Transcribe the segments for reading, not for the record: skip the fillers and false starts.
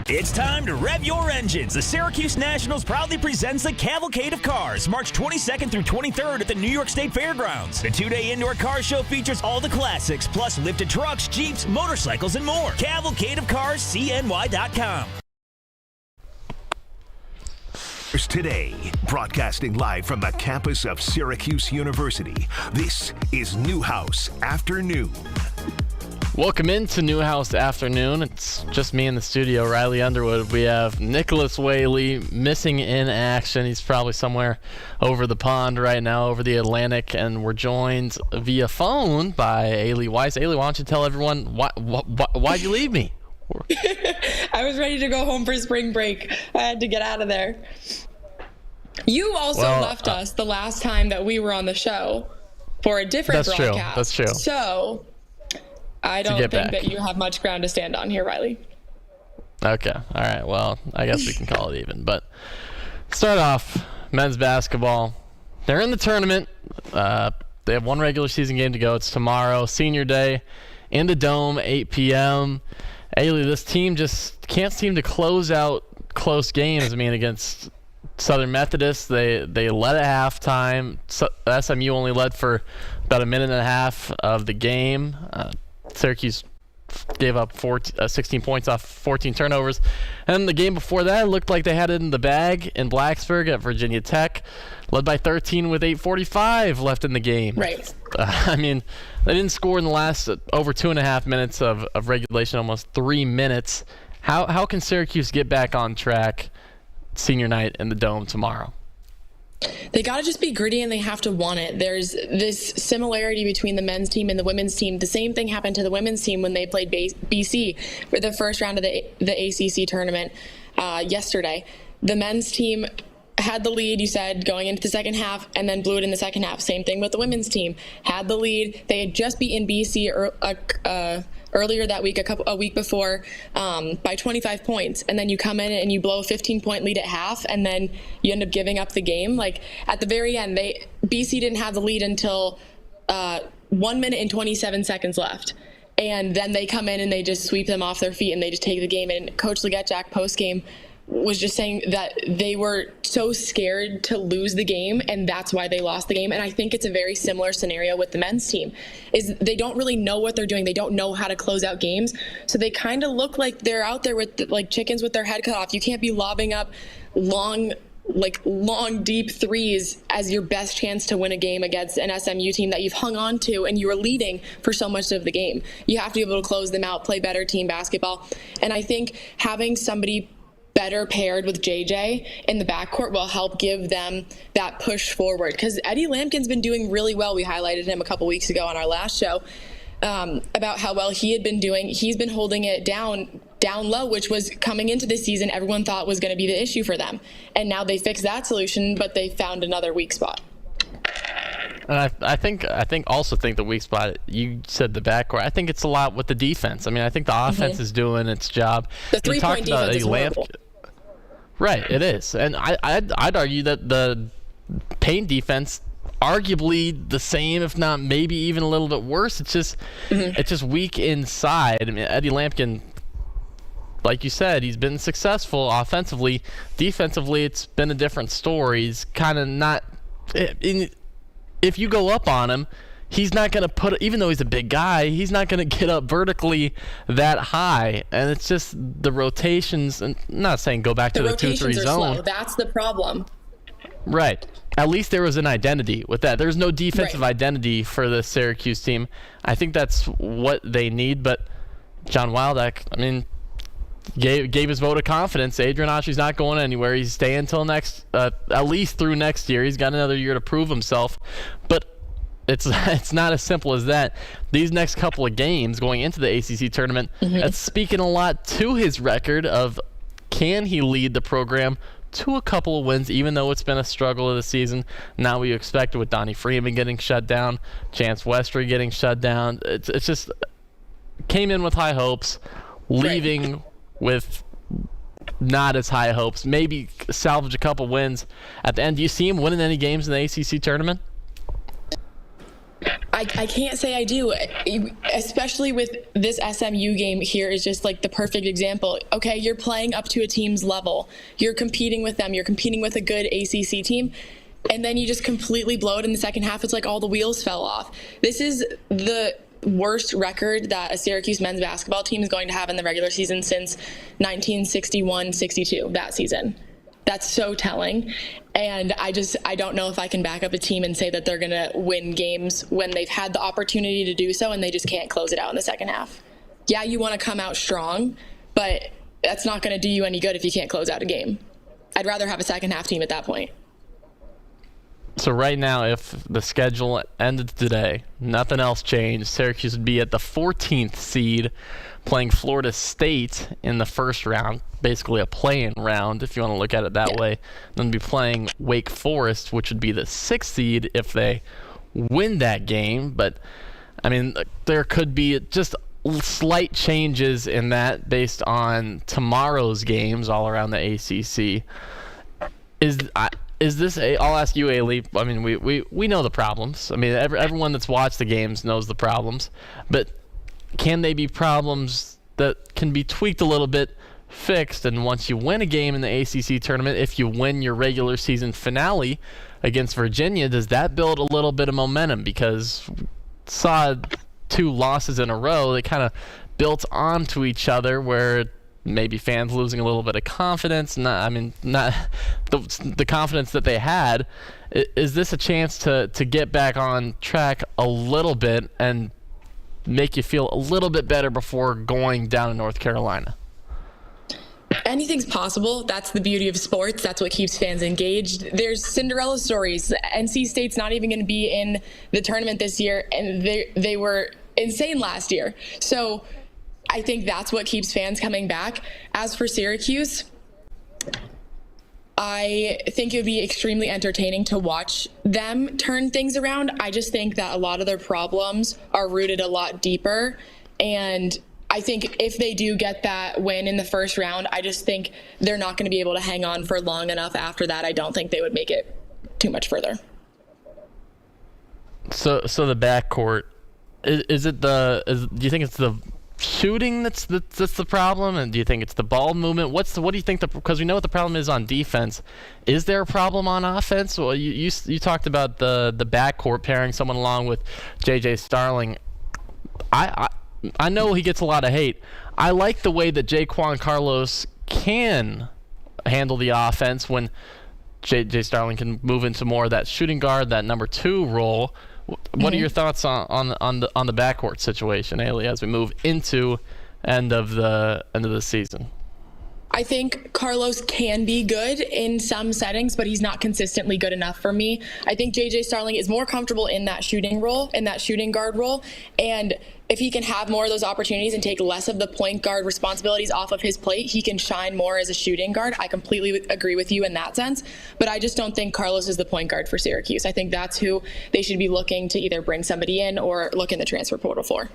It's time to rev your engines. The Syracuse Nationals proudly presents the Cavalcade of Cars, March 22nd through 23rd at the New York State Fairgrounds. The two-day indoor car show features all the classics, plus lifted trucks, Jeeps, motorcycles, and more. Cavalcade of Cars, CNY.com. Today, broadcasting live from the campus of Syracuse University, this is Newhouse Afternoon. Welcome into Newhouse Afternoon. It's just me in the studio, Riley Underwood. We have Nicholas Whaley missing in action. He's probably somewhere over the pond right now, over the Atlantic, and we're joined via phone by Ailey Weiss. Ailey, why don't you tell everyone why'd you leave me? I was ready to go home for spring break. I had to get out of there. You also left us the last time that we were on the show for a different broadcast. That's true. So I don't think that you have much ground to stand on here, Riley. Okay. All right. Well, I guess we can call it even. But start off, men's basketball. They're in the tournament. They have one regular season game to go. It's tomorrow, senior day, in the Dome, 8 p.m. Ailey, this team just can't seem to close out close games. I mean, against Southern Methodist, they led at halftime. SMU only led for about a minute and a half of the game. Syracuse gave up 16 points off 14 turnovers. And the game before that, it looked like they had it in the bag in Blacksburg at Virginia Tech, led by 13 with 8:45 left in the game. Right. I mean, they didn't score in the last over 2.5 minutes of regulation, almost 3 minutes. How can Syracuse get back on track senior night in the Dome tomorrow? They got to just be gritty, and they have to want it. There's this similarity between the men's team and the women's team. The same thing happened to the women's team when they played BC for the first round of the ACC tournament yesterday. The men's team had the lead, you said, going into the second half, and then blew it in the second half. Same thing with the women's team. Had the lead. They had just beaten BC earlier that week, a week before, by 25 points, and then you come in and you blow a 15-point lead at half, and then you end up giving up the game. Like, at the very end, BC didn't have the lead until 1 minute and 27 seconds left. And then they come in and they just sweep them off their feet and they just take the game. And Coach Legetjak post-game was just saying that they were so scared to lose the game, and that's why they lost the game. And I think it's a very similar scenario with the men's team, is they don't really know what they're doing. They don't know how to close out games. So they kind of look like they're out there with like chickens with their head cut off. You can't be lobbing up long, deep threes as your best chance to win a game against an SMU team that you've hung on to and you were leading for so much of the game. You have to be able to close them out, play better team basketball. And I think having somebody better paired with JJ in the backcourt will help give them that push forward, because Eddie Lampkin's been doing really well. We highlighted him a couple weeks ago on our last show about how well he had been doing. He's been holding it down low, which was coming into this season everyone thought was going to be the issue for them, and now they fixed that solution, but they found another weak spot. And I think the weak spot, you said the backcourt. I think it's a lot with the defense. I mean, I think the offense is doing its job. The three-point defense is horrible. Right, it is. And I'd argue that the paint defense, arguably the same, if not maybe even a little bit worse. It's just weak inside. I mean, Eddie Lampkin, like you said, he's been successful offensively. Defensively, it's been a different story. He's kind of not if you go up on him, he's not going to even though he's a big guy, he's not going to get up vertically that high. And it's just the rotations, and I'm not saying go back to the 2-3 zone. Slow. That's the problem. Right. At least there was an identity with that. There's no defensive identity for the Syracuse team. I think that's what they need. But John Wildak, I mean, gave his vote of confidence. Adrian Autry's not going anywhere. He's staying until at least through next year. He's got another year to prove himself. But it's not as simple as that. These next couple of games going into the ACC tournament, that's speaking a lot to his record of can he lead the program to a couple of wins, even though it's been a struggle of the season. Now we expect with Donnie Freeman getting shut down, Chance Westry getting shut down. It's just came in with high hopes, leaving with not as high hopes. Maybe salvage a couple wins at the end. Do you see him winning any games in the ACC tournament? I can't say I do, especially with this SMU game here is just like the perfect example. Okay, you're playing up to a team's level. You're competing with them. You're competing with a good ACC team. And then you just completely blow it in the second half. It's like all the wheels fell off. This is the worst record that a Syracuse men's basketball team is going to have in the regular season since 1961-62, that season. That's so telling. And I don't know if I can back up a team and say that they're going to win games when they've had the opportunity to do so and they just can't close it out in the second half. Yeah, you want to come out strong, but that's not going to do you any good if you can't close out a game. I'd rather have a second half team at that point. So right now, if the schedule ended today, nothing else changed, Syracuse would be at the 14th seed, playing Florida State in the first round, basically a play-in round if you want to look at it that way. Then be playing Wake Forest, which would be the 6th seed if they win that game. But, I mean, there could be just slight changes in that based on tomorrow's games all around the ACC. Is this I'll ask you, Ailey. I mean, we know the problems. I mean, everyone that's watched the games knows the problems. But can they be problems that can be tweaked a little bit, fixed, and once you win a game in the ACC tournament, if you win your regular season finale against Virginia, does that build a little bit of momentum? Because saw 2 losses in a row, they kind of built onto each other where maybe fans losing a little bit of confidence. Not the confidence that they had. Is this a chance to get back on track a little bit and make you feel a little bit better before going down to North Carolina? Anything's possible. That's the beauty of sports. That's what keeps fans engaged. There's Cinderella stories. NC State's not even going to be in the tournament this year, and they were insane last year. So I think that's what keeps fans coming back. As for Syracuse, I think it would be extremely entertaining to watch them turn things around. I just think that a lot of their problems are rooted a lot deeper. And I think if they do get that win in the first round, I just think they're not going to be able to hang on for long enough after that. I don't think they would make it too much further. So the backcourt, do you think it's the shooting that's the problem, and do you think it's the ball movement? What do you think because we know what the problem is on defense. Is there a problem on offense? Well, you talked about the backcourt pairing someone along with JJ Starling. I know he gets a lot of hate. I like the way that Jaquan Carlos can handle the offense when JJ Starling can move into more of that shooting guard, that number 2 role. What are your thoughts on the backcourt situation, Ailey, as we move into end of the season? I think Carlos can be good in some settings, but he's not consistently good enough for me. I think JJ Starling is more comfortable in that shooting role, in that shooting guard role, and if he can have more of those opportunities and take less of the point guard responsibilities off of his plate, he can shine more as a shooting guard. I completely agree with you in that sense, but I just don't think Carlos is the point guard for Syracuse. I think that's who they should be looking to either bring somebody in or look in the transfer portal for.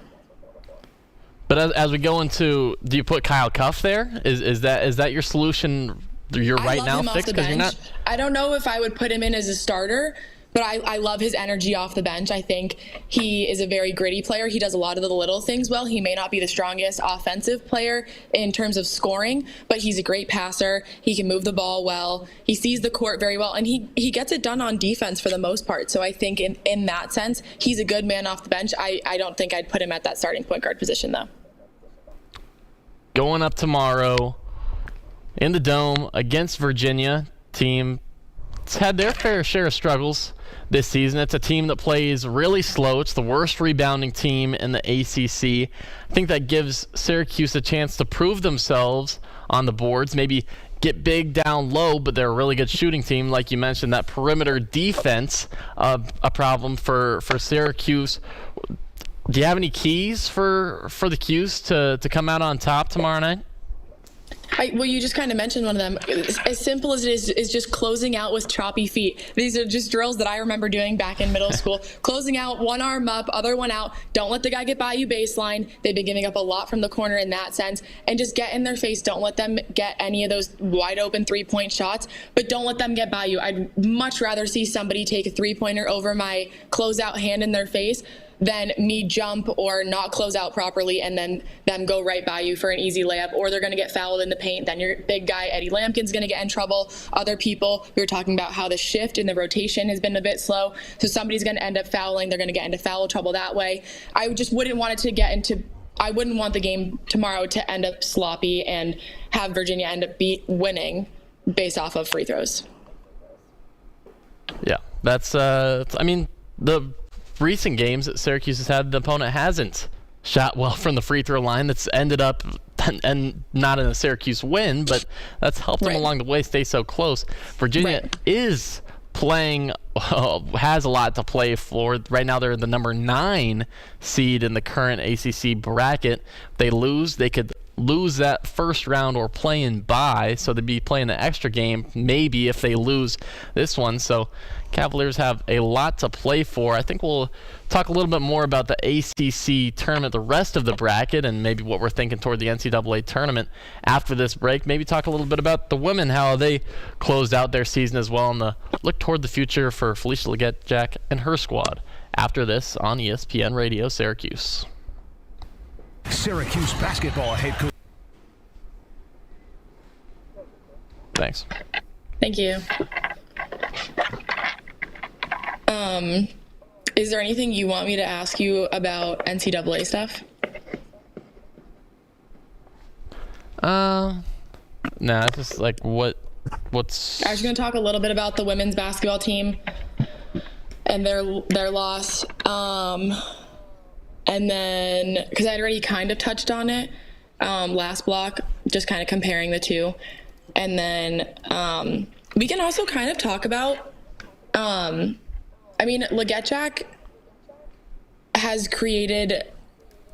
But as we go into, do you put Kyle Cuff there? Is that your solution? You're right now fixed because you're not. I don't know if I would put him in as a starter, but I love his energy off the bench. I think he is a very gritty player. He does a lot of the little things well. He may not be the strongest offensive player in terms of scoring, but he's a great passer. He can move the ball well. He sees the court very well, and he gets it done on defense for the most part. So I think in that sense, he's a good man off the bench. I don't think I'd put him at that starting point guard position, though. Going up tomorrow in the Dome against Virginia, team it's had their fair share of struggles this season. It's a team that plays really slow. It's the worst rebounding team in the ACC. I think that gives Syracuse a chance to prove themselves on the boards, maybe get big down low, but they're a really good shooting team. Like you mentioned, that perimeter defense, a problem for Syracuse. Do you have any keys for the Cuse to come out on top tomorrow night? Well, you just kind of mentioned one of them. As simple as it is just closing out with choppy feet. These are just drills that I remember doing back in middle school. Closing out, one arm up, other one out. Don't let the guy get by you baseline. They've been giving up a lot from the corner in that sense. And just get in their face. Don't let them get any of those wide open three-point shots, but don't let them get by you. I'd much rather see somebody take a three-pointer over my closeout hand in their face than me jump or not close out properly and then them go right by you for an easy layup, or they're going to get fouled in the paint. Then your big guy, Eddie Lampkin's going to get in trouble. Other people, we were talking about how the shift in the rotation has been a bit slow. So somebody's going to end up fouling. They're going to get into foul trouble that way. I just wouldn't want it to get into, I wouldn't want the game tomorrow to end up sloppy and have Virginia end up winning based off of free throws. Yeah, that's, I mean, the recent games that Syracuse has had, the opponent hasn't shot well from the free throw line. That's ended up, and not in a Syracuse win, but that's helped them along the way stay so close. Virginia is playing, has a lot to play for. Right now they're the number 9 seed in the current ACC bracket. If they lose, they could lose that first round or play in bye, so they'd be playing an extra game maybe if they lose this one. So Cavaliers have a lot to play for. I think we'll talk a little bit more about the ACC tournament, the rest of the bracket, and maybe what we're thinking toward the NCAA tournament after this break. Maybe talk a little bit about the women, how they closed out their season as well, and the look toward the future for Felicia Leggett-Jack and her squad after this on ESPN Radio Syracuse. Syracuse basketball head coach. Thanks. Thank you. Is there anything you want me to ask you about NCAA stuff? No, just like what's. I was going to talk a little bit about the women's basketball team and their loss. And then, because I'd already kind of touched on it last block, just kind of comparing the two. And then we can also kind of talk about, Leggett-Jack has created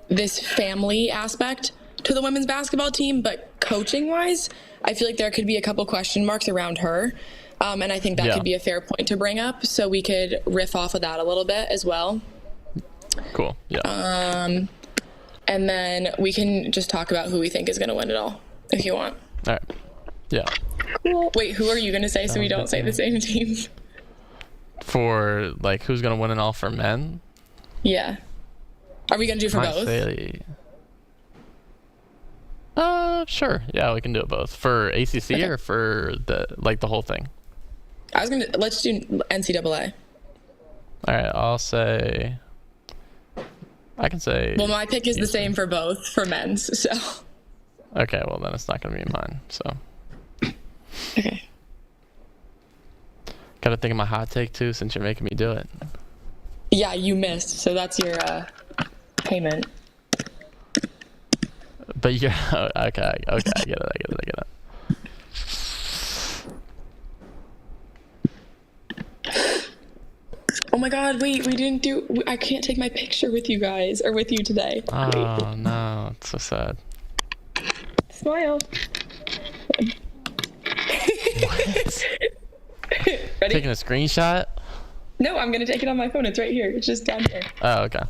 this family aspect to the women's basketball team, but coaching-wise, I feel like there could be a couple question marks around her. And I think that could be a fair point to bring up, so we could riff off of that a little bit as well. Cool. Yeah. And then we can just talk about who we think is going to win it all, if you want. All right. Yeah. Cool. Wait, who are you going to say so we don't say the same team? For, like, who's going to win it all for men? Yeah. Are we going to do for both? Sure. Yeah, we can do it both. For ACC or for the whole thing? Let's do NCAA. All right, I can say. Well, my pick is the same for both, for men's, so. Okay, well, then it's not going to be mine, so. Okay. Got to think of my hot take, too, since you're making me do it. Yeah, you missed, so that's your payment. But you're. Okay, I get it. Oh my god, wait, I can't take my picture with you guys, or with you today. Oh, no, it's so sad. Smile. What? Ready? Taking a screenshot? No, I'm gonna take it on my phone. It's right here. It's just down here. Oh, okay.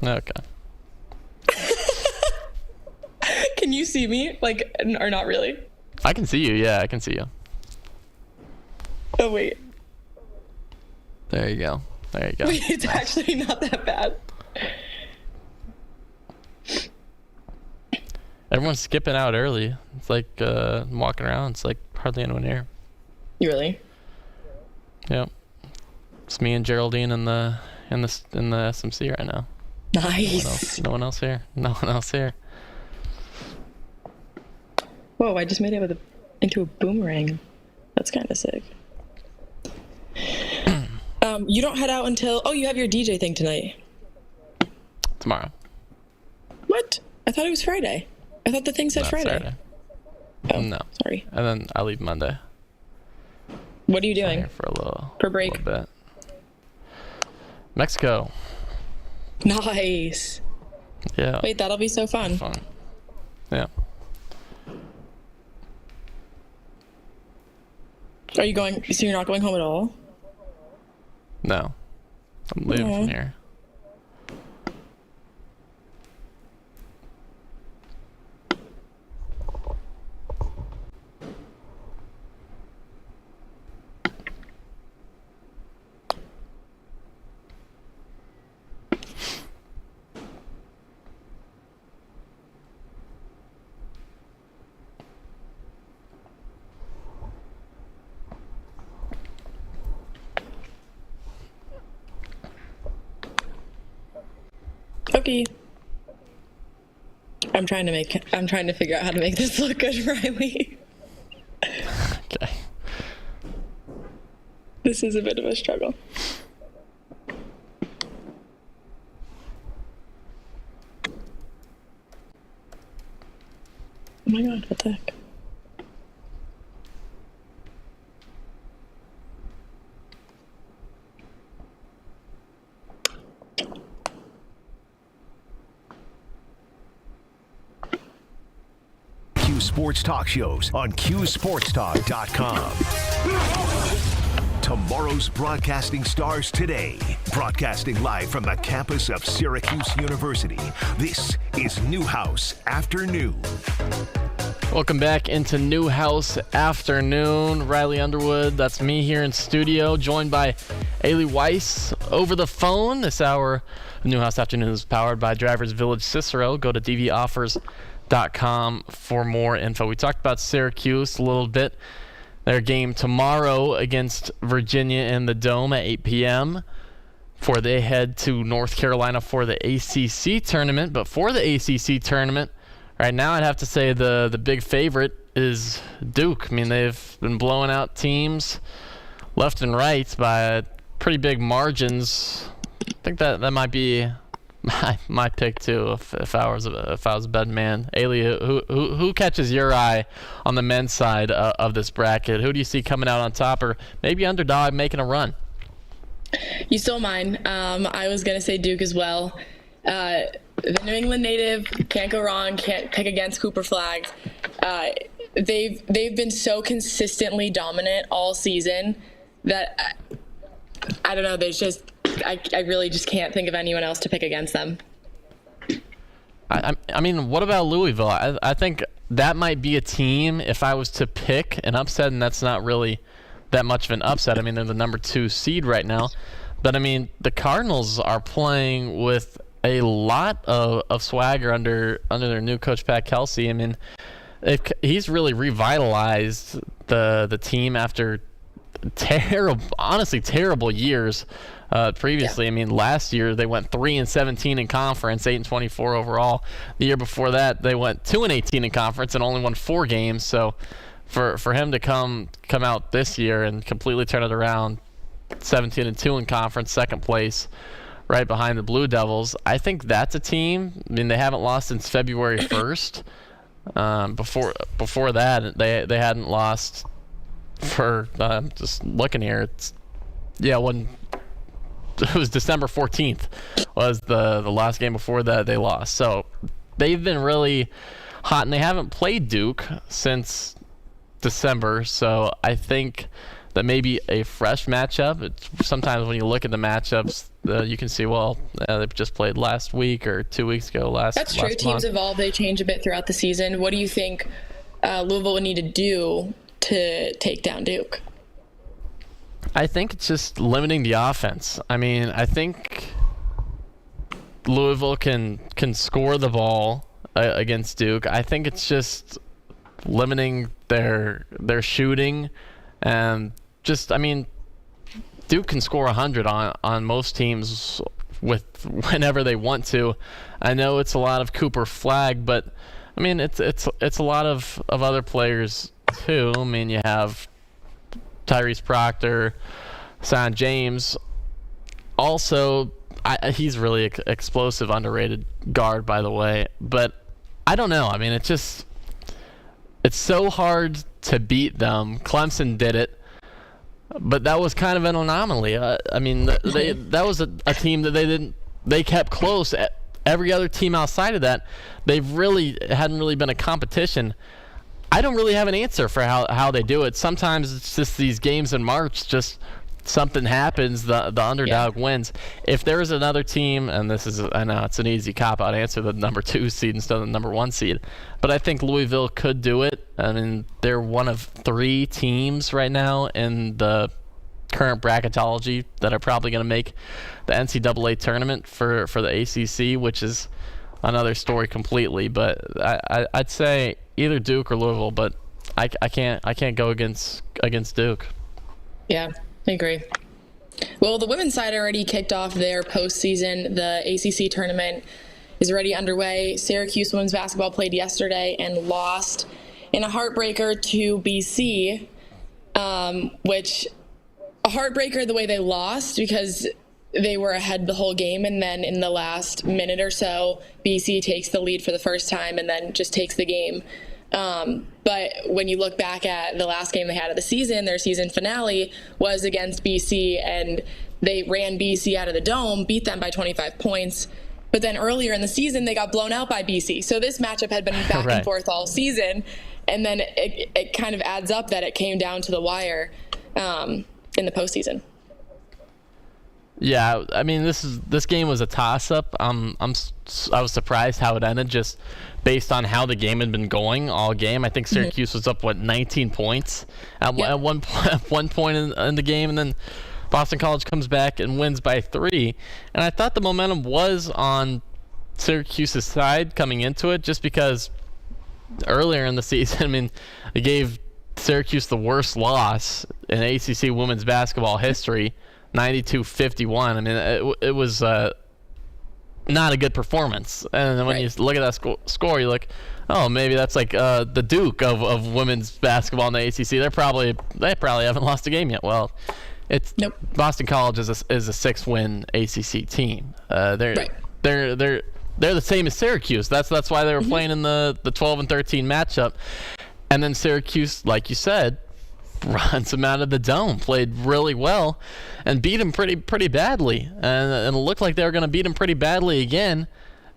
Okay. Can you see me? Like, or not really? I can see you. Yeah, I can see you. Oh, wait. There you go. Wait, it's actually not that bad. Everyone's skipping out early. It's like walking around. It's like hardly anyone here. You really? Yep. It's me and Geraldine in the SMC right now. Nice. No one else here. No one else here. Whoa! I just made it into a boomerang. That's kind of sick. You don't head out until. Oh, you have your DJ thing tonight. Tomorrow. What? I thought it was Friday. I thought the thing said Friday. Saturday. Oh, no. Sorry. And then I leave Monday. What are you doing? For a little. For break. A little bit. Mexico. Nice. Yeah. Wait, that'll be so fun. Yeah. Are you going? So you're not going home at all? No. I'm leaving from here. puppy. I'm trying to figure out how to make this look good, Riley. Okay. This is a bit of a struggle. Oh my god, what the heck? Q Sports Talk shows on QSportsTalk.com. Tomorrow's broadcasting stars today. Broadcasting live from the campus of Syracuse University. This is Newhouse Afternoon. Welcome back into Newhouse Afternoon. Riley Underwood, that's me here in studio, joined by Ailey Weiss over the phone. This hour of Newhouse Afternoon is powered by Drivers Village Cicero. Go to dvoffers.com for more info. We talked about Syracuse a little bit. Their game tomorrow against Virginia in the Dome at 8 p.m. before they head to North Carolina for the ACC Tournament. But for the ACC Tournament, right now I'd have to say the big favorite is Duke. I mean, they've been blowing out teams left and right by pretty big margins. I think that might be my pick too if I was a betting man. Ailey, who catches your eye on the men's side of this bracket? Who do you see coming out on top, or maybe underdog making a run? You stole mine. I was gonna say Duke as well. The New England native, can't go wrong. Can't pick against Cooper Flagg. They've been so consistently dominant all season that I don't know. There's just I really just can't think of anyone else to pick against them. I mean, what about Louisville? I think that might be a team if I was to pick an upset, and that's not really that much of an upset. I mean, they're the number 2 seed right now. But, I mean, the Cardinals are playing with a lot of swagger under their new coach, Pat Kelsey. I mean, he's really revitalized the team after terrible years previously. Yeah. I mean, last year they went 3-17 in conference, 8-24 overall. The year before that they went 2-18 in conference and only won 4 games. So for him to come out this year and completely turn it around, 17-2 in conference, second place, right behind the Blue Devils, I think that's a team. I mean, they haven't lost since February 1st. Before that, they hadn't lost for just looking here. When it was December 14th was the last game before that they lost. So they've been really hot, and they haven't played Duke since December. So I think that maybe a fresh matchup. Sometimes when you look at the matchups, you can see, they've just played last week or 2 weeks ago. That's true. Teams evolve. They change a bit throughout the season. What do you think Louisville would need to do to take down Duke? I think it's just limiting the offense. I mean, I think Louisville can score the ball against Duke. I think it's just limiting their shooting, and just, I mean, Duke can score 100 on most teams with whenever they want to. I know it's a lot of Cooper Flagg, but I mean it's a lot of other players too. I mean, you have Tyrese Proctor, Son James. Also, he's really explosive, underrated guard, by the way. But I don't know. I mean, it's so hard to beat them. Clemson did it, but that was kind of an anomaly. I mean, that was a team that they kept close. Every other team outside of that, hadn't really been a competition. I don't really have an answer for how they do it. Sometimes it's just these games in March, just something happens, the underdog wins. If there is another team, and I know it's an easy cop-out answer, the number 2 seed instead of the number 1 seed, but I think Louisville could do it. I mean, they're one of 3 teams right now in the current bracketology that are probably going to make the NCAA tournament for the ACC, which is another story completely. But I'd say either Duke or Louisville, but I can't go against Duke. Yeah, I agree. Well, the women's side already kicked off their postseason, the ACC tournament. is already underway. Syracuse women's basketball played yesterday and lost in a heartbreaker to BC, which a heartbreaker the way they lost because they were ahead the whole game, and then in the last minute or so, BC takes the lead for the first time and then just takes the game. But when you look back at the last game they had of the season, their season finale was against BC, and they ran BC out of the dome, beat them by 25 points. But then earlier in the season, they got blown out by BC. So this matchup had been back and forth all season, and then it kind of adds up that it came down to the wire in the postseason. Yeah, I mean, this game was a toss-up. I was surprised how it ended, just based on how the game had been going all game. I think Syracuse was up 19 points at one point in the game, and then Boston College comes back and wins by 3. And I thought the momentum was on Syracuse's side coming into it, just because earlier in the season, I mean, they gave Syracuse the worst loss in ACC women's basketball history. 92-51. I mean, it was not a good performance. And then when you look at that score, you're like, oh, maybe that's like the Duke of women's basketball in the ACC. They probably haven't lost a game yet. Well, it's Boston College is a 6-win ACC team. They're the same as Syracuse. That's why they were playing in the 12 and 13 matchup. And then Syracuse, like you said, runs him out of the dome, played really well, and beat him pretty badly. And it looked like they were going to beat him pretty badly again.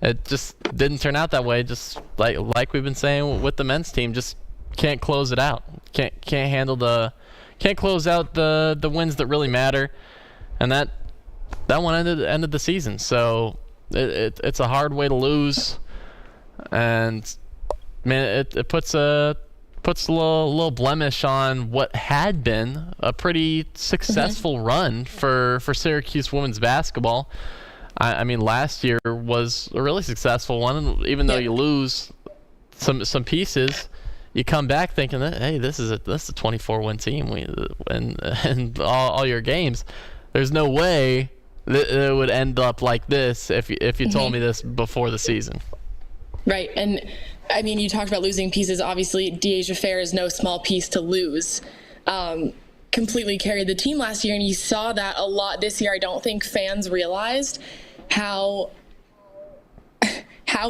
It just didn't turn out that way. Just like we've been saying with the men's team, just can't close it out. Can't close out the wins that really matter. And that one ended the season. So it's a hard way to lose. And man, it puts a little blemish on what had been a pretty successful run for Syracuse women's basketball. I mean, last year was a really successful one, and even though you lose some pieces, you come back thinking that, hey, this is a 24-win team, and all your games. There's no way that it would end up like this if you told me this before the season. Right, and I mean, you talked about losing pieces. Obviously, Deasia Fair is no small piece to lose. Completely carried the team last year, and you saw that a lot this year. I don't think fans realized how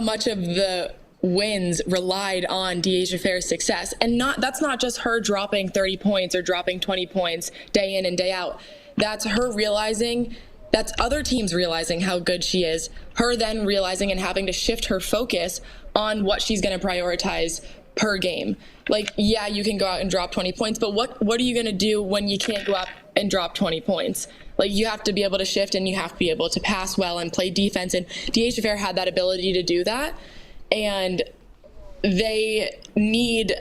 much of the wins relied on Deasia Fair's success. And that's not just her dropping 30 points or dropping 20 points day in and day out. That's her realizing, that's other teams realizing how good she is, her then realizing and having to shift her focus on what she's going to prioritize per game. Like, yeah, you can go out and drop 20 points, but what are you going to do when you can't go up and drop 20 points? Like, you have to be able to shift, and you have to be able to pass well and play defense. And Deasia Fair had that ability to do that. And they need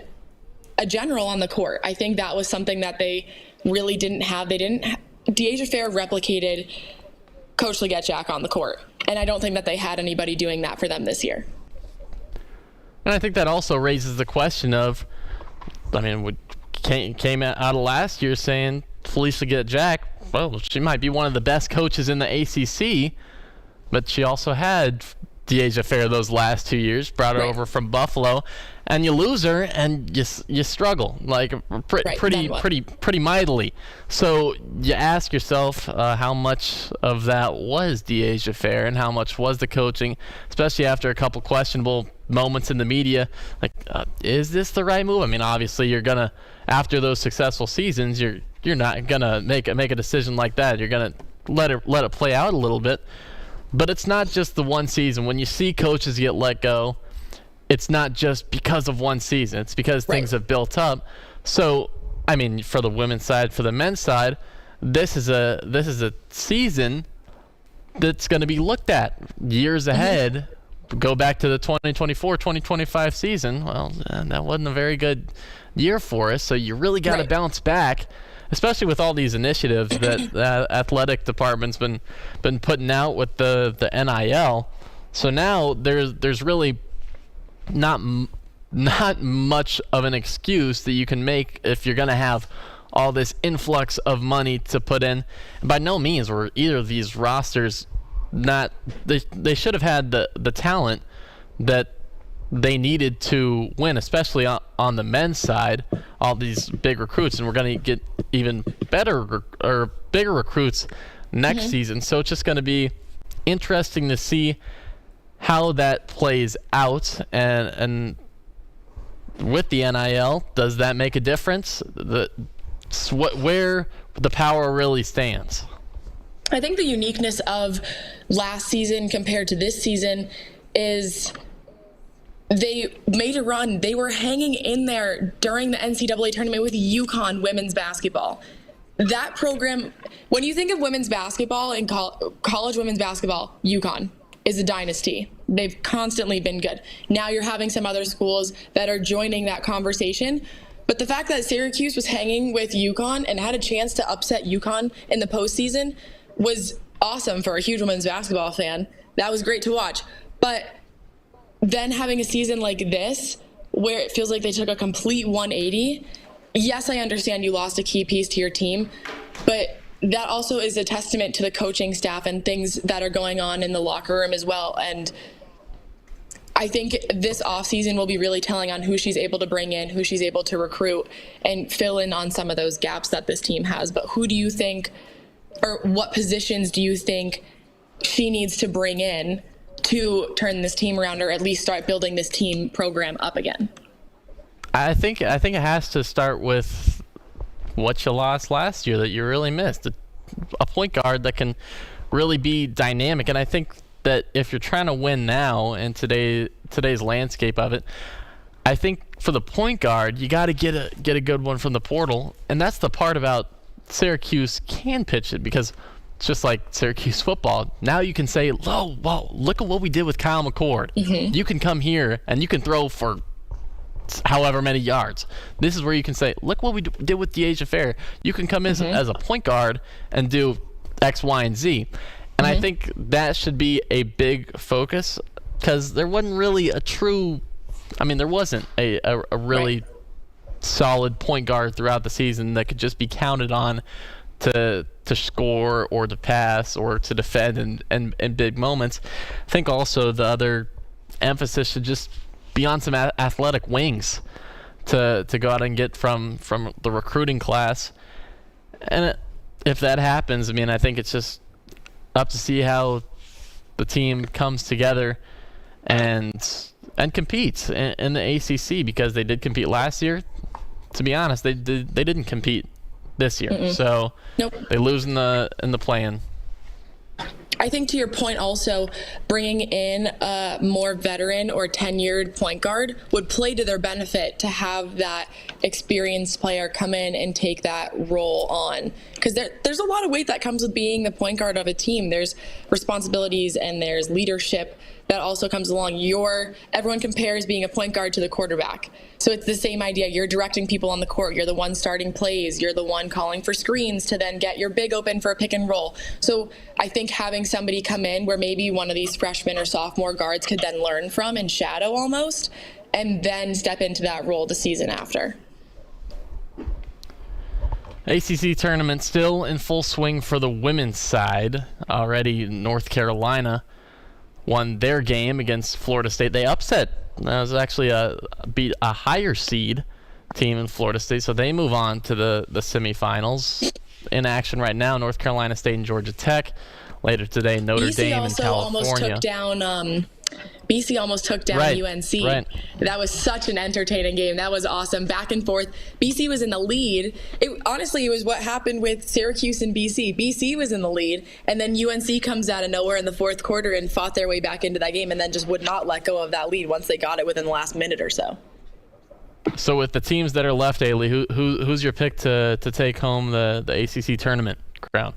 a general on the court. I think that was something that they really didn't have. Deasia Fair replicated Coach Legette-Jack on the court. And I don't think that they had anybody doing that for them this year. And I think that also raises the question of, I mean, came out of last year saying Felicia Legette-Jack, well, she might be one of the best coaches in the ACC, but she also had Deasia Fair those last 2 years, brought her over from Buffalo, and you lose her and you struggle like pretty mightily. So you ask yourself how much of that was Deasia Fair and how much was the coaching, especially after a couple questionable moments in the media. Like, is this the right move? I mean, obviously you're gonna, after those successful seasons, you're not gonna make a decision like that. You're gonna let it play out a little bit. But it's not just the one season. When you see coaches get let go, it's not just because of one season. It's because things have built up. So, I mean, for the women's side, for the men's side, this is a season that's going to be looked at years ahead. Go back to the 2024-2025 season. Well, that wasn't a very good year for us. So you really got to bounce back, especially with all these initiatives that the athletic department's been putting out with the NIL. So now there's really not much of an excuse that you can make if you're going to have all this influx of money to put in. And by no means were either of these rosters they should have had the talent that they needed to win, especially on the men's side. All these big recruits, and we're going to get even better or bigger recruits next season. So it's just going to be interesting to see how that plays out, and with the NIL, does that make a difference? Where the power really stands. I think the uniqueness of last season compared to this season is they made a run. They were hanging in there during the NCAA tournament with UConn women's basketball. That program, when you think of women's basketball and college women's basketball, UConn is a dynasty. They've constantly been good. Now you're having some other schools that are joining that conversation. But the fact that Syracuse was hanging with UConn and had a chance to upset UConn in the postseason was awesome for a huge women's basketball fan. That was great to watch. But then having a season like this, where it feels like they took a complete 180, yes, I understand you lost a key piece to your team, but that also is a testament to the coaching staff and things that are going on in the locker room as well. And I think this offseason will be really telling on who she's able to bring in, who she's able to recruit, and fill in on some of those gaps that this team has. But who do you think, or what positions do you think she needs to bring in to turn this team around, or at least start building this team program up again? I think it has to start with what you lost last year that you really missed. A point guard that can really be dynamic. And I think that if you're trying to win now in today's landscape of it, I think for the point guard, you got to get a good one from the portal. And that's the part about Syracuse can pitch it, because it's just like Syracuse football. Now you can say, oh, wow, look at what we did with Kyle McCord. You can come here and you can throw for however many yards. This is where you can say, look what we did with De'Asia Fair. You can come in as a point guard and do X, Y, and Z. And I think that should be a big focus, because there wasn't really there wasn't a really solid point guard throughout the season that could just be counted on to score or to pass or to defend in big moments. I think also the other emphasis should just be on some athletic wings to go out and get from the recruiting class. And if that happens, I think it's just up to see how the team comes together and competes in the ACC, because they did compete last year. To be honest, they didn't compete this year. So they lose in the play-in. I think to your point also, bringing in a more veteran or tenured point guard would play to their benefit, to have that experienced player come in and take that role on. Because there's a lot of weight that comes with being the point guard of a team. There's responsibilities and there's leadership that also comes along. Everyone compares being a point guard to the quarterback. So it's the same idea. You're directing people on the court. You're the one starting plays. You're the one calling for screens to then get your big open for a pick and roll. So I think having somebody come in where maybe one of these freshman or sophomore guards could then learn from and shadow almost, and then step into that role the season after. ACC tournament still in full swing for the women's side. Already North Carolina won their game against Florida State. They upset. That was actually beat a higher seed team in Florida State, so they move on to the semifinals. In action right now, North Carolina State and Georgia Tech. Later today, Notre Dame and California. BC almost took down UNC. Right. That was such an entertaining game. That was awesome. Back and forth. BC was in the lead. Honestly, it was what happened with Syracuse and BC. BC was in the lead, and then UNC comes out of nowhere in the fourth quarter and fought their way back into that game, and then just would not let go of that lead once they got it within the last minute or so. So with the teams that are left, Ailey, who's your pick to take home the ACC tournament crown?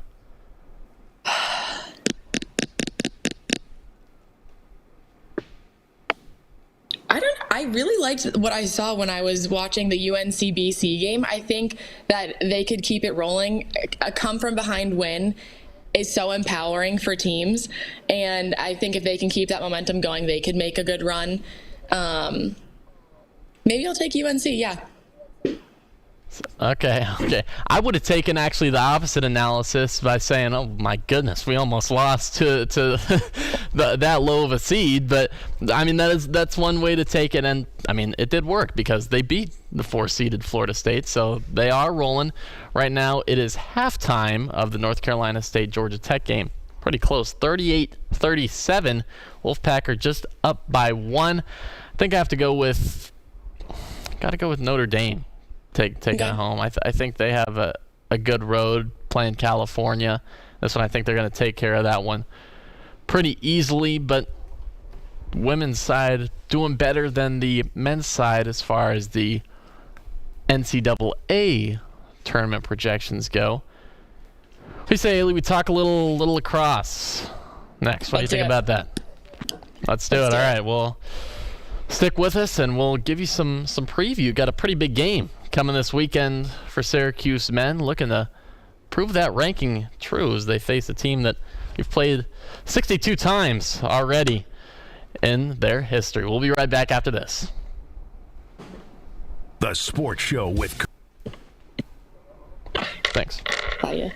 I really liked what I saw when I was watching the UNC-BC game. I think that they could keep it rolling. A come-from-behind win is so empowering for teams, and I think if they can keep that momentum going, they could make a good run. Maybe I'll take UNC, yeah. Okay. I would have taken actually the opposite analysis by saying, "Oh my goodness, we almost lost to that low of a seed." But I mean, that's one way to take it, and I mean, it did work because they beat the 4-seeded Florida State, so they are rolling right now. It is halftime of the North Carolina State Georgia Tech game. Pretty close, 38-37. Wolfpack just up by 1. I think I have to go with Notre Dame. Taking it home. I think they have a good road playing California. This one, I think they're going to take care of that one pretty easily, but women's side doing better than the men's side as far as the NCAA tournament projections go. We say, Haley, we talk a little lacrosse next. What do you think about that? Let's do it. All right, well, stick with us, and we'll give you some preview. Got a pretty big game coming this weekend for Syracuse men, looking to prove that ranking true as they face a team that we've played 62 times already in their history. We'll be right back after this. The Sports Show with... Thanks. Bye.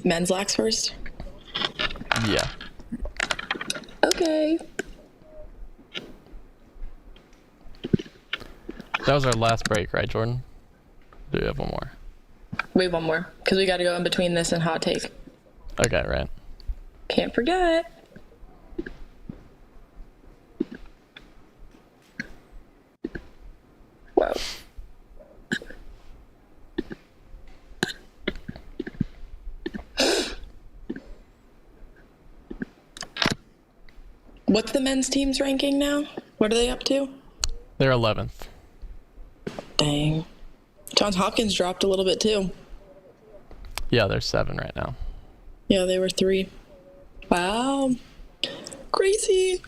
Men's lax first? Yeah. Okay. That was our last break, right, Jordan? Do we have one more? We have one more, because we got to go in between this and hot take. Okay, right. Can't forget. Whoa. What's the men's team's ranking now? What are they up to? They're 11th. Dang. Johns Hopkins dropped a little bit too. Yeah, they're 7 right now. Yeah, they were 3. Wow. Crazy.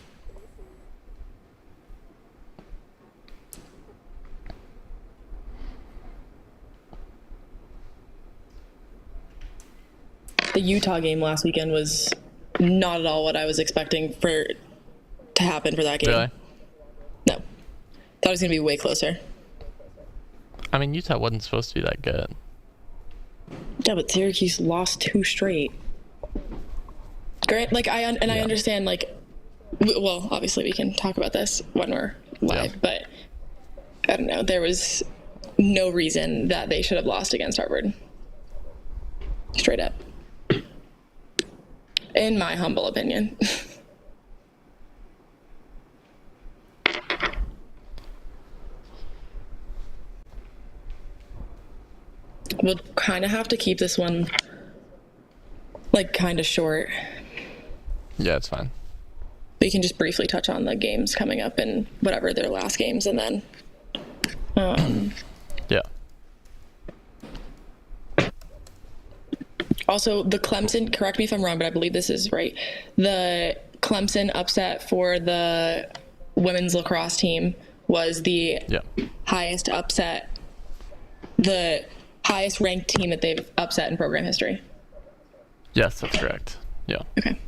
The Utah game last weekend was not at all what I was expecting for to happen for that game. Really? No. Thought it was going to be way closer. I mean, Utah wasn't supposed to be that good. Yeah, but Syracuse lost 2 straight. Great. Like, I understand, like, well, obviously we can talk about this when we're live, but I don't know. There was no reason that they should have lost against Harvard. Straight up. In my humble opinion. We'll kind of have to keep this one, like, kind of short. Yeah, it's fine. We can just briefly touch on the games coming up and whatever their last games, and then Yeah. Also, the Clemson, correct me if I'm wrong, but I believe this is right. The Clemson upset for the women's lacrosse team was the highest upset the highest ranked team that they've upset in program history. Yes, that's correct. Yeah. Okay.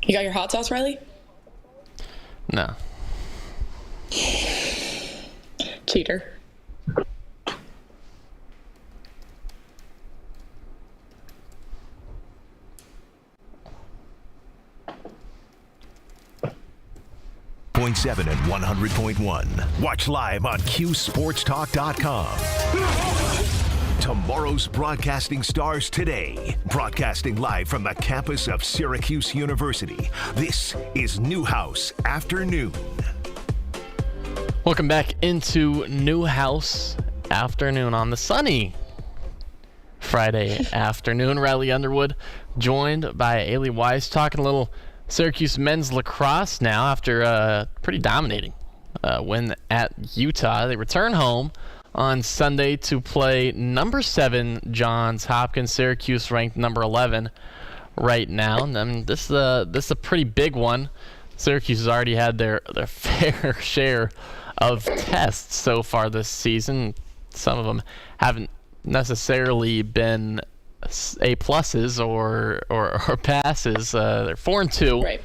You got your hot sauce, Riley? No. Cheater. .7 and 100.1. Watch live on QSportsTalk.com. Tomorrow's broadcasting stars today. Broadcasting live from the campus of Syracuse University. This is Newhouse Afternoon. Welcome back into Newhouse Afternoon on the sunny Friday afternoon. Riley Underwood joined by Ailey Weiss, talking a little Syracuse men's lacrosse now after a pretty dominating win at Utah. They return home on Sunday to play number 7 Johns Hopkins. Syracuse ranked number 11 right now. I mean, this is a pretty big one. Syracuse has already had their fair share of tests so far this season. Some of them haven't necessarily been A pluses or passes. They're 4-2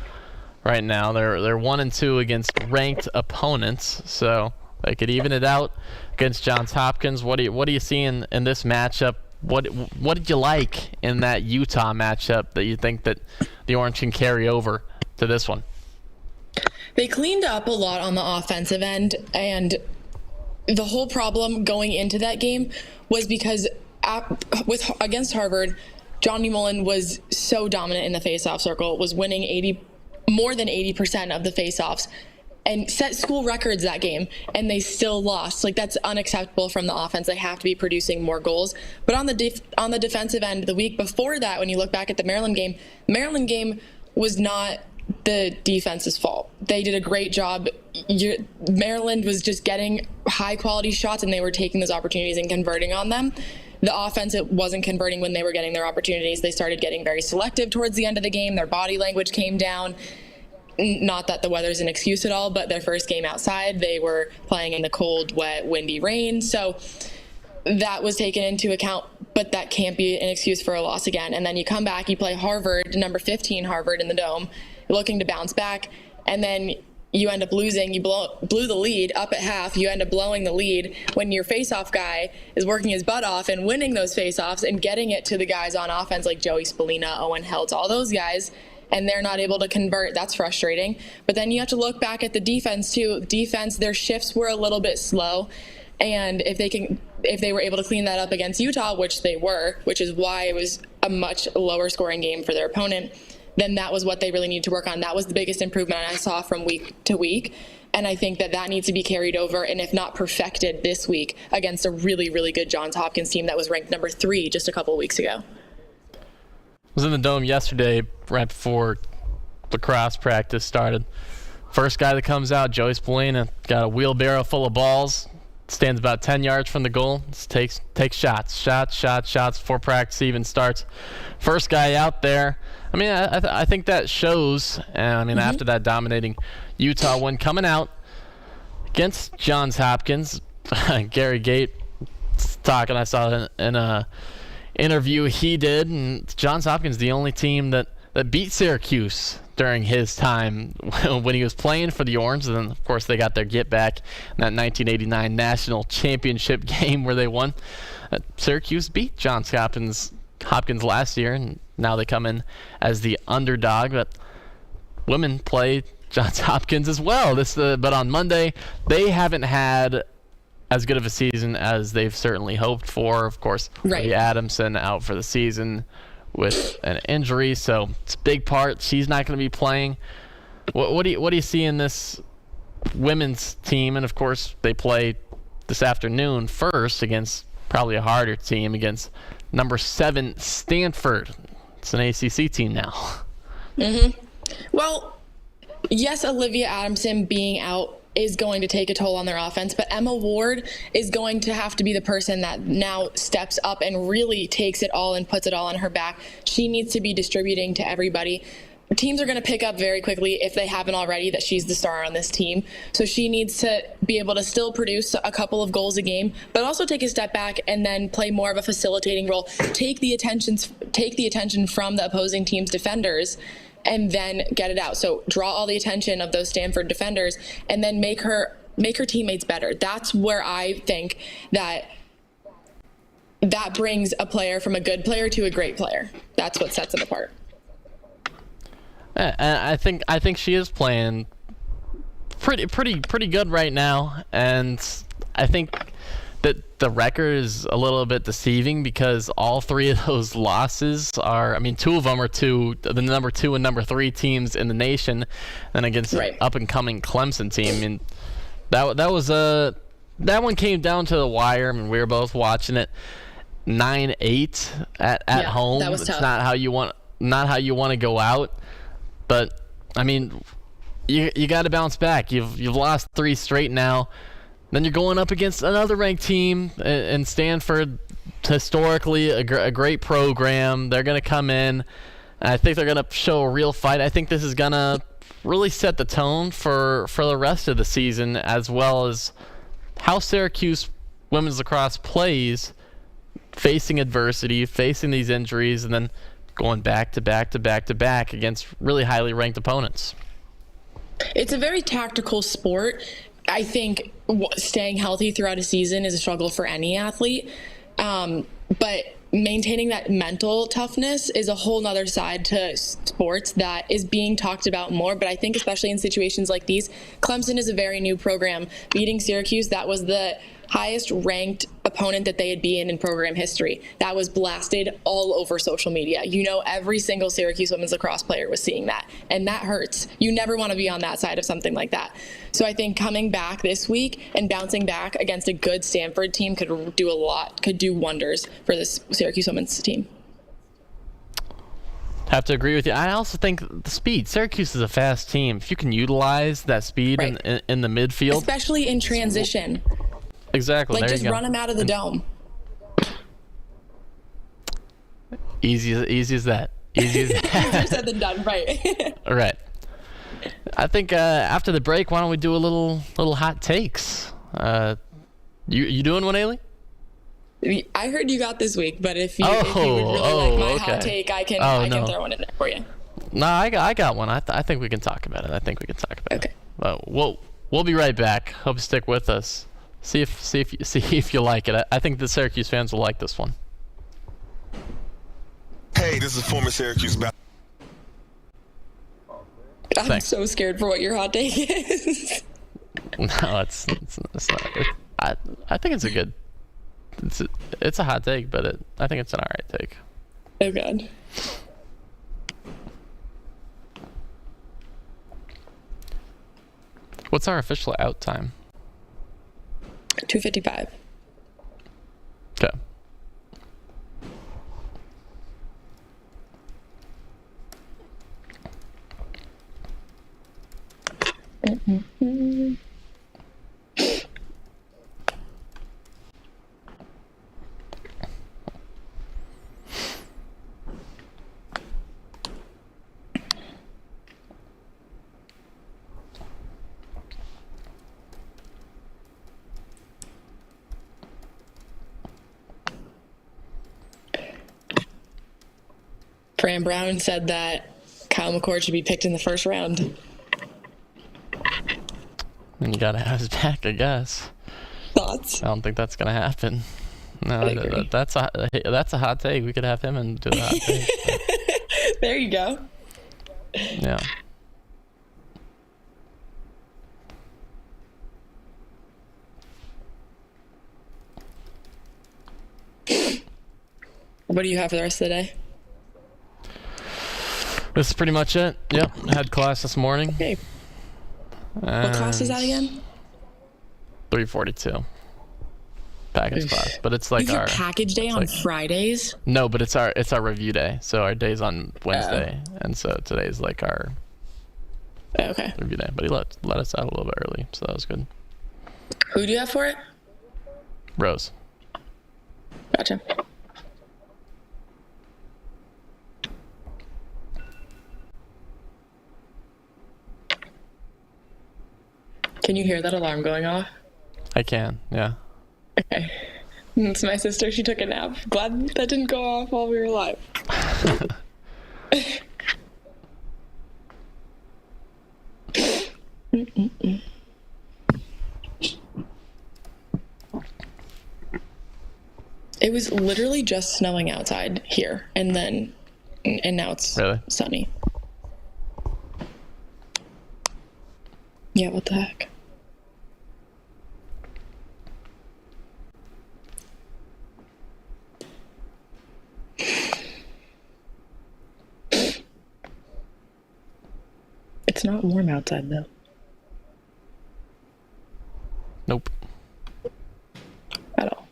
right now. They're 1-2 against ranked opponents, so they could even it out against Johns Hopkins. What do you see in this matchup? What did you like in that Utah matchup that you think that the Orange can carry over to this one? They cleaned up a lot on the offensive end, and the whole problem going into that game was because against Harvard, Johnny Mullen was so dominant in the faceoff circle, was winning more than 80% of the faceoffs, and set school records that game, and they still lost. Like, that's unacceptable from the offense. They have to be producing more goals. But on the defensive end, the week before that, when you look back at the Maryland game was not the defense's fault. They did a great job. Maryland was just getting high quality shots, and they were taking those opportunities and converting on them. The offense, it wasn't converting when they were getting their opportunities. They started getting very selective towards the end of the game. Their body language came down. Not that the weather's an excuse at all, but their first game outside, they were playing in the cold, wet, windy rain. So that was taken into account, but that can't be an excuse for a loss again. And then you come back, you play Harvard, number 15 Harvard in the Dome, looking to bounce back, and then you end up losing. You blew the lead up at half. You end up blowing the lead when your faceoff guy is working his butt off and winning those faceoffs and getting it to the guys on offense like Joey Spallina, Owen Heltz, all those guys, and they're not able to convert. That's frustrating. But then you have to look back at the defense too. Defense, their shifts were a little bit slow, and if they were able to clean that up against Utah, which they were, which is why it was a much lower scoring game for their opponent, then that was what they really need to work on. That was the biggest improvement I saw from week to week. And I think that needs to be carried over, and if not perfected this week against a really, really good Johns Hopkins team that was ranked number 3 just a couple of weeks ago. I was in the Dome yesterday right before lacrosse practice started. First guy that comes out, Joey Spallina, got a wheelbarrow full of balls, stands about 10 yards from the goal, just takes shots before practice even starts. First guy out there. I mean, I think that shows. After that dominating Utah win, coming out against Johns Hopkins, Gary Gate talking. I saw in a interview he did, and Johns Hopkins the only team that beat Syracuse during his time when he was playing for the Orange. And then, of course, they got their get back in that 1989 national championship game where they won. Syracuse beat Johns Hopkins last year, and now they come in as the underdog. But women play Johns Hopkins as well. But on Monday, they haven't had as good of a season as they've certainly hoped for. Of course, Lee Adamson out for the season with an injury, so it's a big part. She's not going to be playing. What do you see in this women's team? And of course, they play this afternoon first against probably a harder team, against number 7 Stanford. It's an ACC team now. Well, yes, Olivia Adamson being out is going to take a toll on their offense, but Emma Ward is going to have to be the person that now steps up and really takes it all and puts it all on her back. She needs to be distributing to everybody. Teams are going to pick up very quickly, if they haven't already, that she's the star on this team. So she needs to be able to still produce a couple of goals a game, but also take a step back and then play more of a facilitating role. Take the attention from the opposing team's defenders and then get it out. So draw all the attention of those Stanford defenders and then make her teammates better. That's where I think that brings a player from a good player to a great player. That's what sets them apart. I think she is playing pretty good right now, and I think that the record is a little bit deceiving because all three of those losses are, I mean, two of them are to the number 2 and number 3 teams in the nation, and against the up and coming Clemson team. I mean, that one came down to the wire. I mean, we were both watching it. 9-8 at home. That was tough. It's not how you want to go out. But I mean, you got to bounce back. You've lost 3 straight now. Then you're going up against another ranked team in Stanford, historically a great program. They're going to come in. And I think they're going to show a real fight. I think this is going to really set the tone for the rest of the season, as well as how Syracuse women's lacrosse plays, facing adversity, facing these injuries, and then going back to back to back to back against really highly ranked opponents. It's a very tactical sport. I think staying healthy throughout a season is a struggle for any athlete. But maintaining that mental toughness is a whole nother side to sports that is being talked about more. But I think especially in situations like these, Clemson is a very new program. Beating Syracuse, that was the highest ranked opponent that they had been in program history. That was blasted all over social media. You know, every single Syracuse women's lacrosse player was seeing that, and that hurts. You never want to be on that side of something like that. So I think coming back this week and bouncing back against a good Stanford team could do wonders for this Syracuse women's team. Have to agree with you. I also think the speed. Syracuse is a fast team. If you can utilize that speed in the midfield, especially in transition. Exactly. Like, just run them out of the dome. Easy as that. Easier said than done, right? All right. I think after the break, why don't we do a little hot takes? You doing one, Ailey? I heard you got this week, but if you would really like my hot take, I can throw one in there for you. No, I got one. I think we can talk about it. Okay. We'll be right back. Hope you stick with us. See if you like it. I think the Syracuse fans will like this one. Hey, this is former Syracuse. I'm so scared for what your hot take is. No, it's not. I think it's a good. It's a hot take, but I think it's an alright take. Oh God. What's our official out time? 2:55. Okay. Fran Brown said that Kyle McCord should be picked in the first round. And you gotta have his back, I guess. Thoughts? I don't think that's gonna happen. No, that's a hot take. We could have him and do the hot take. There you go. Yeah. What do you have for the rest of the day? This is pretty much it. Yep. Had class this morning. Okay. What class is that again? 342. package class. But it's like You our get package day on Fridays? no, but it's our review day. So our day's on Wednesday, and so today's like our Okay. review day. But he let us out a little bit early, so that was good. Who do you have for it? Rose. Gotcha. Can you hear that alarm going off? I can, yeah. Okay. It's my sister. She took a nap. Glad that didn't go off while we were live. It was literally just snowing outside here, and now it's Really? sunny. Yeah, what the heck? It's not warm outside though. Nope. At all.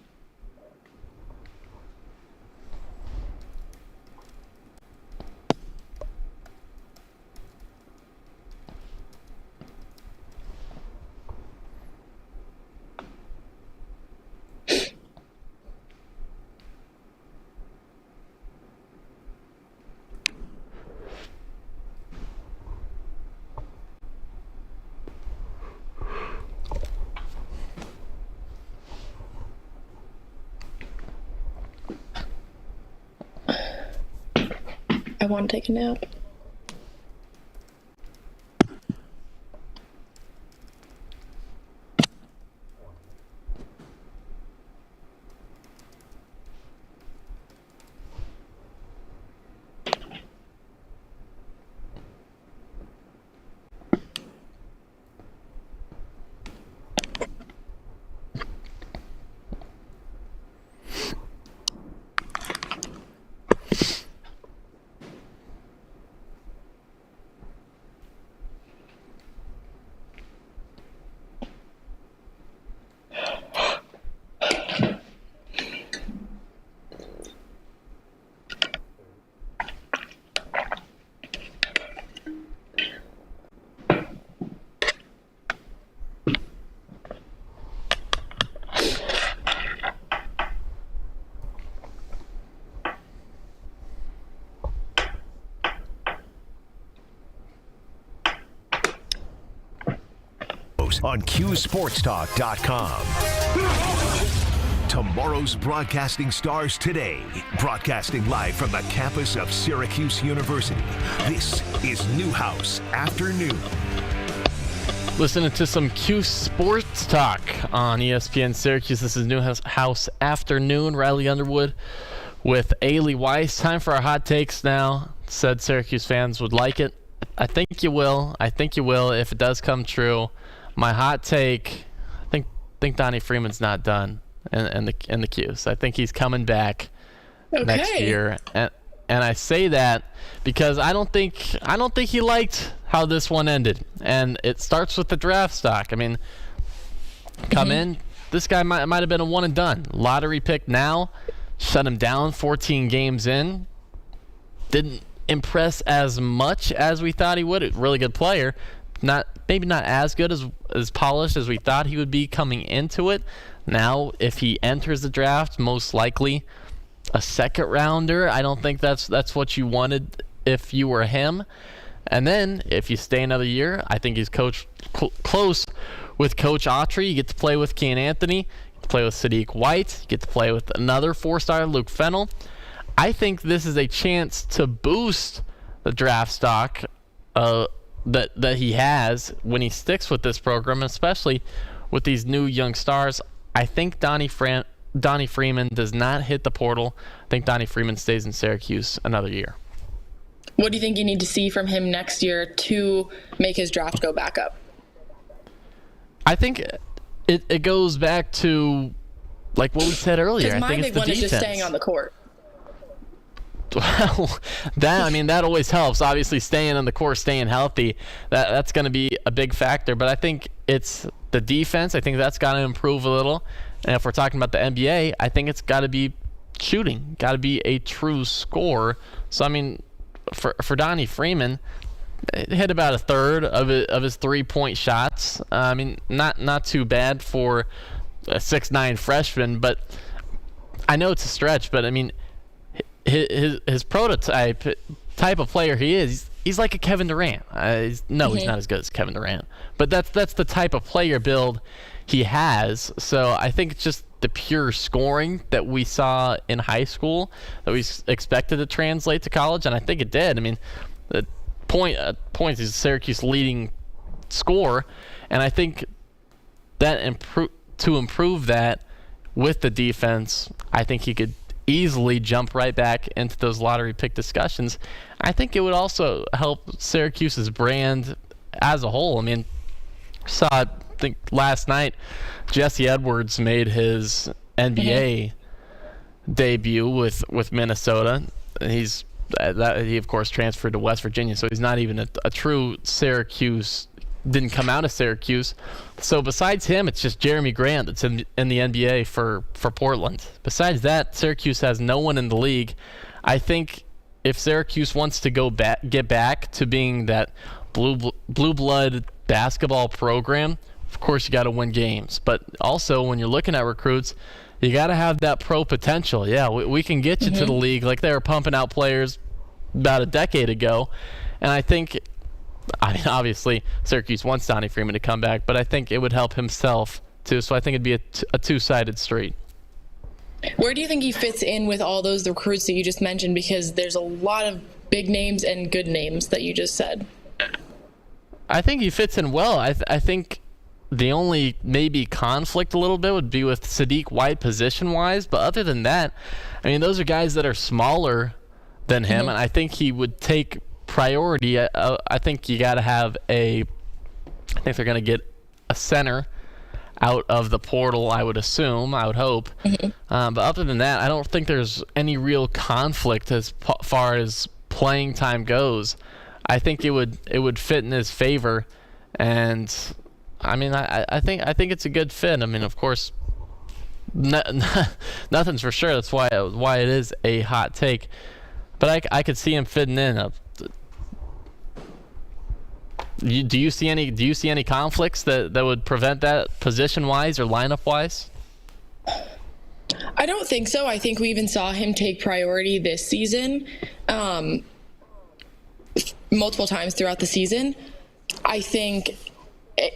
I want to take a nap. On QSportsTalk.com. Tomorrow's broadcasting stars today, broadcasting live from the campus of Syracuse University. This is Newhouse Afternoon. Listening to some Q Sports Talk on ESPN Syracuse. This is Newhouse Afternoon. Riley Underwood with Ailey Weiss. Time for our hot takes now. Said Syracuse fans would like it. I think you will. I think you will if it does come true. My hot take, I think Donnie Freeman's not done in the Qs. I think he's coming back next year. And I say that because I don't think he liked how this one ended. And it starts with the draft stock. I mean, come in, this guy might have been a one and done. Lottery pick now, shut him down 14 games in. Didn't impress as much as we thought he would. A really good player. Maybe not as good as polished as we thought he would be coming into it. Now, if he enters the draft, most likely a second rounder. I don't think that's what you wanted if you were him. And then if you stay another year, I think he's close with Coach Autry. You get to play with Kean Anthony, you get to play with Sadiq White, you get to play with another four-star Luke Fennell. I think this is a chance to boost the draft stock that he has when he sticks with this program, especially with these new young stars. I think Donnie Freeman does not hit the portal. I think Donnie Freeman stays in Syracuse another year. What do you think you need to see from him next year to make his draft go back up? I think it goes back to like what we said earlier. Because I my think big it's the one is defense. just staying on the court. Well, that always helps. Obviously, staying on the court, staying healthy, that's going to be a big factor. But I think it's the defense. I think that's got to improve a little. And if we're talking about the NBA, I think it's got to be shooting, got to be a true scorer. So, I mean, for Donnie Freeman, hit about a third of his 3-point shots. I mean, not too bad for a 6'9" freshman, but I know it's a stretch, but I mean, his type of player he is, he's like a Kevin Durant. He's not as good as Kevin Durant, but that's the type of player build he has. So I think it's just the pure scoring that we saw in high school that we expected to translate to college, and I think it did. I mean, the points is Syracuse leading scorer, and I think that to improve that with the defense, I think he could easily jump right back into those lottery pick discussions. I think it would also help Syracuse's brand as a whole. I mean, I think last night Jesse Edwards made his NBA debut with Minnesota. He of course transferred to West Virginia, so he's not even a true Syracuse. Didn't come out of Syracuse. So besides him, it's just Jeremy Grant that's in the NBA for Portland. Besides that, Syracuse has no one in the league. I think if Syracuse wants to get back to being that blue blood basketball program, of course you got to win games. But also when you're looking at recruits, you got to have that pro potential. Yeah, we can get you to the league like they were pumping out players about a decade ago. And I think, I mean, obviously Syracuse wants Donnie Freeman to come back, but I think it would help himself too. So I think it'd be a two-sided street. Where do you think he fits in with all those recruits that you just mentioned? Because there's a lot of big names and good names that you just said. I think he fits in well. I think the only maybe conflict a little bit would be with Sadiq White position-wise, but other than that, I mean, those are guys that are smaller than him, and I think he would take priority. I think you got to have I think they're going to get a center out of the portal, I would assume, I would hope. But other than that, I don't think there's any real conflict as far as playing time goes. I think it would fit in his favor, and I mean, I think it's a good fit. I mean, of course, nothing's for sure. That's why it is a hot take. But I could see him fitting in. Do you see any conflicts that would prevent that position-wise or lineup-wise? I don't think so. I think we even saw him take priority this season, multiple times throughout the season. I think,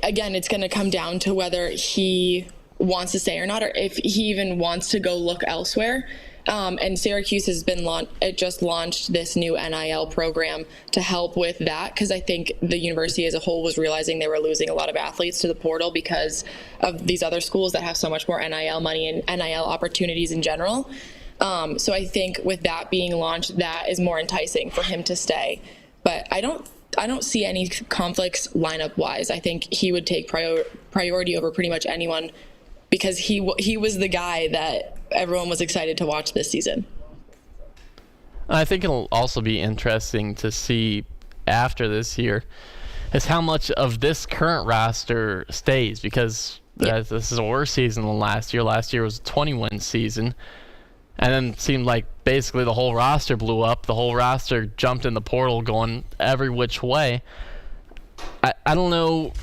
again, it's going to come down to whether he wants to stay or not, or if he even wants to go look elsewhere. And Syracuse has just launched this new NIL program to help with that, because I think the university as a whole was realizing they were losing a lot of athletes to the portal because of these other schools that have so much more NIL money and NIL opportunities in general. So I think with that being launched, that is more enticing for him to stay. But I don't see any conflicts lineup wise. I think he would take priority over pretty much anyone, because he was the guy that everyone was excited to watch this season. I think it'll also be interesting to see after this year is how much of this current roster stays, because this is a worse season than last year. Last year was a 20-win season, and then it seemed like basically the whole roster blew up. The whole roster jumped in the portal going every which way. I don't know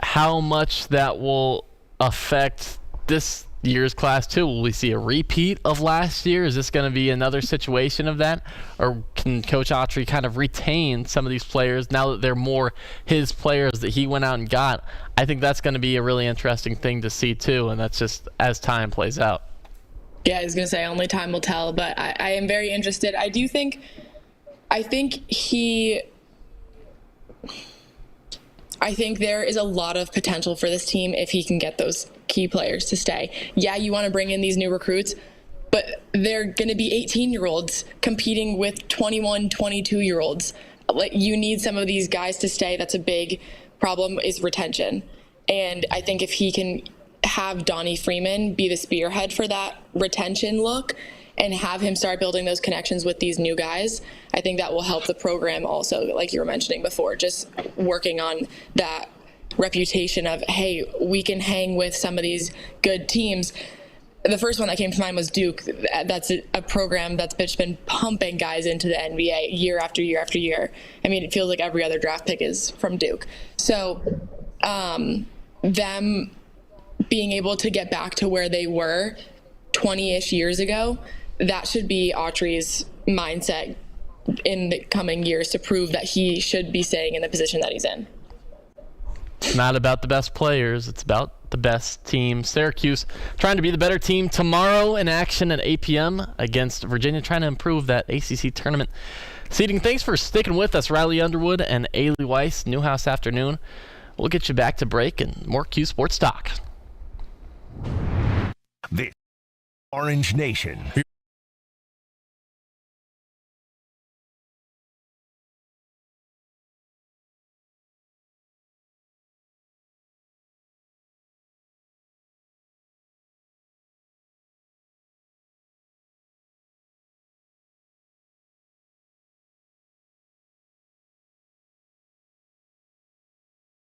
how much that will affect this year's class too. Will we see a repeat of last year? Is this going to be another situation of that? Or can Coach Autry kind of retain some of these players now that they're more his players that he went out and got? I think that's going to be a really interesting thing to see too, and that's just as time plays out. Yeah, I was going to say only time will tell, but I am very interested. I think there is a lot of potential for this team if he can get those key players to stay. Yeah, you want to bring in these new recruits, but they're going to be 18-year-olds competing with 21, 22-year-olds. You need some of these guys to stay. That's a big problem, is retention. And I think if he can have Donnie Freeman be the spearhead for that retention look and have him start building those connections with these new guys, I think that will help the program also, like you were mentioning before, just working on that reputation of, hey, we can hang with some of these good teams. The first one that came to mind was Duke. That's a program that's been pumping guys into the NBA year after year after year. I mean, it feels like every other draft pick is from Duke. So them being able to get back to where they were 20-ish years ago, that should be Autry's mindset in the coming years to prove that he should be staying in the position that he's in. It's not about the best players. It's about the best team. Syracuse trying to be the better team tomorrow in action at 8 p.m. against Virginia, trying to improve that ACC tournament seeding. Thanks for sticking with us, Riley Underwood and Ailey Weiss. Newhouse Afternoon. We'll get you back to break and more Q Sports Talk. This Orange Nation.